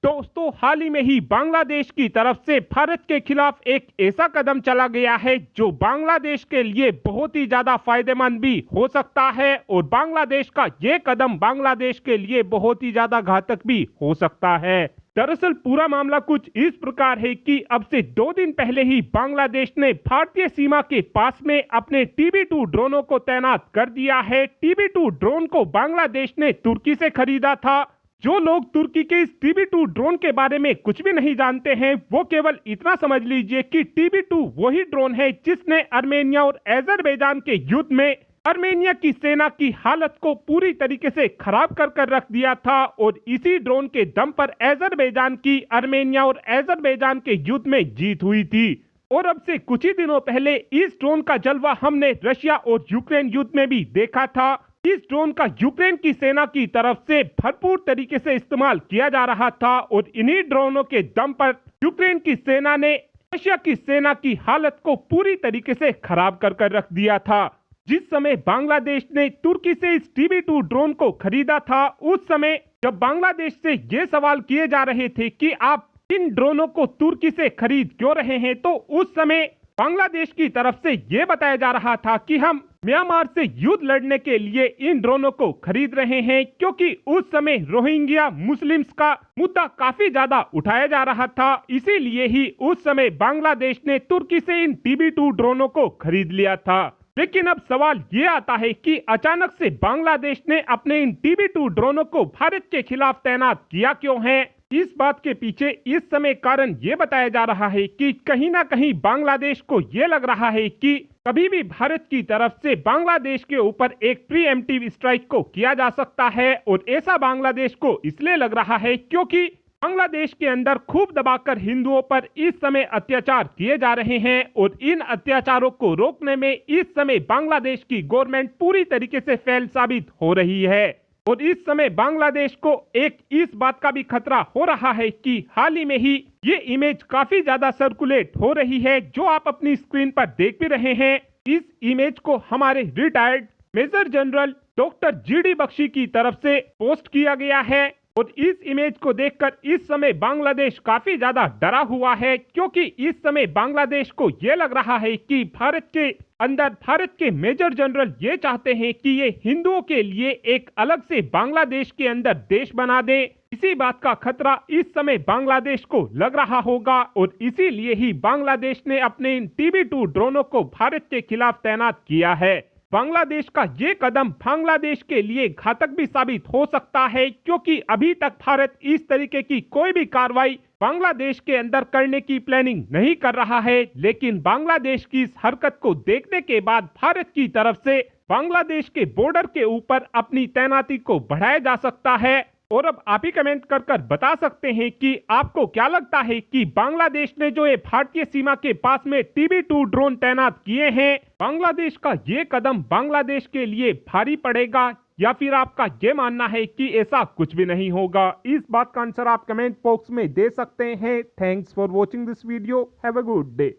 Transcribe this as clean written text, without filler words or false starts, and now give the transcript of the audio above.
दोस्तों, हाल ही में ही बांग्लादेश की तरफ से भारत के खिलाफ एक ऐसा कदम चला गया है जो बांग्लादेश के लिए बहुत ही ज्यादा फायदेमंद भी हो सकता है और बांग्लादेश का ये कदम बांग्लादेश के लिए बहुत ही ज्यादा घातक भी हो सकता है। दरअसल पूरा मामला कुछ इस प्रकार है कि अब से 2 दिन पहले ही बांग्लादेश ने भारतीय सीमा के पास में अपने TB2 ड्रोनों को तैनात कर दिया है। TB2 ड्रोन को बांग्लादेश ने तुर्की से खरीदा था। जो लोग तुर्की के इस TB2 ड्रोन के बारे में कुछ भी नहीं जानते हैं, वो केवल इतना समझ लीजिए कि TB2 वही ड्रोन है जिसने आर्मेनिया और अजरबैजान के युद्ध में आर्मेनिया की सेना की हालत को पूरी तरीके से खराब कर रख दिया था और इसी ड्रोन के दम पर अजरबैजान की आर्मेनिया और अजरबैजान के युद्ध में जीत हुई थी। और अब से कुछ ही दिनों पहले इस ड्रोन का जलवा हमने रशिया और यूक्रेन युद्ध में भी देखा था। इस ड्रोन का यूक्रेन की सेना की तरफ से भरपूर तरीके से इस्तेमाल किया जा रहा था और इन्हीं ड्रोनों के दम पर यूक्रेन की सेना ने रशिया की सेना की हालत को पूरी तरीके से खराब कर रख दिया था। जिस समय बांग्लादेश ने तुर्की से इस TB2 ड्रोन को खरीदा था, उस समय जब बांग्लादेश से ये सवाल किए जा रहे थे कि आप इन ड्रोनों को तुर्की से खरीद क्यों रहे हैं, तो उस समय बांग्लादेश की तरफ से ये बताया जा रहा था कि हम म्यांमार से युद्ध लड़ने के लिए इन ड्रोनों को खरीद रहे हैं, क्योंकि उस समय रोहिंग्या मुस्लिम्स का मुद्दा काफी ज्यादा उठाया जा रहा था। इसीलिए ही उस समय बांग्लादेश ने तुर्की से इन TB2 ड्रोनों को खरीद लिया था। लेकिन अब सवाल ये आता है कि अचानक से बांग्लादेश ने अपने इन TB2 ड्रोनों को भारत के खिलाफ तैनात किया क्यों है। इस बात के पीछे इस समय कारण ये बताया जा रहा है कि कहीं ना कहीं बांग्लादेश को ये लग रहा है कि कभी भी भारत की तरफ से बांग्लादेश के ऊपर एक प्रीएम्प्टिव स्ट्राइक को किया जा सकता है। और ऐसा बांग्लादेश को इसलिए लग रहा है क्योंकि बांग्लादेश के अंदर खूब दबाकर हिंदुओं पर इस समय अत्याचार किए जा रहे हैं और इन अत्याचारों को रोकने में इस समय बांग्लादेश की गवर्नमेंट पूरी तरीके से फेल साबित हो रही है। और इस समय बांग्लादेश को एक इस बात का भी खतरा हो रहा है कि हाल ही में ही ये इमेज काफी ज्यादा सर्कुलेट हो रही है, जो आप अपनी स्क्रीन पर देख भी रहे हैं। इस इमेज को हमारे retired major general doctor GD Bakshi की तरफ से पोस्ट किया गया है। और इस इमेज को देखकर इस समय बांग्लादेश काफी ज्यादा डरा हुआ है, क्योंकि इस समय बांग्लादेश को यह लग रहा है कि भारत के अंदर भारत के मेजर जनरल ये चाहते हैं कि ये हिंदुओं के लिए एक अलग से बांग्लादेश के अंदर देश बना दे। इसी बात का खतरा इस समय बांग्लादेश को लग रहा होगा और इसीलिए ही बांग्लादेश ने अपने इन TB2 ड्रोनों को भारत के खिलाफ तैनात किया है। बांग्लादेश का ये कदम बांग्लादेश के लिए घातक भी साबित हो सकता है, क्योंकि अभी तक भारत इस तरीके की कोई भी कार्रवाई बांग्लादेश के अंदर करने की प्लानिंग नहीं कर रहा है। लेकिन बांग्लादेश की इस हरकत को देखने के बाद भारत की तरफ से बांग्लादेश के बॉर्डर के ऊपर अपनी तैनाती को बढ़ाया जा सकता है। और अब आप ही कमेंट कर बता सकते हैं कि आपको क्या लगता है कि बांग्लादेश ने जो ये भारतीय सीमा के पास में TB2 ड्रोन तैनात किए हैं, बांग्लादेश का ये कदम बांग्लादेश के लिए भारी पड़ेगा या फिर आपका ये मानना है कि ऐसा कुछ भी नहीं होगा। इस बात का आंसर आप कमेंट बॉक्स में दे सकते हैं। Thanks for watching this video. Have a good day.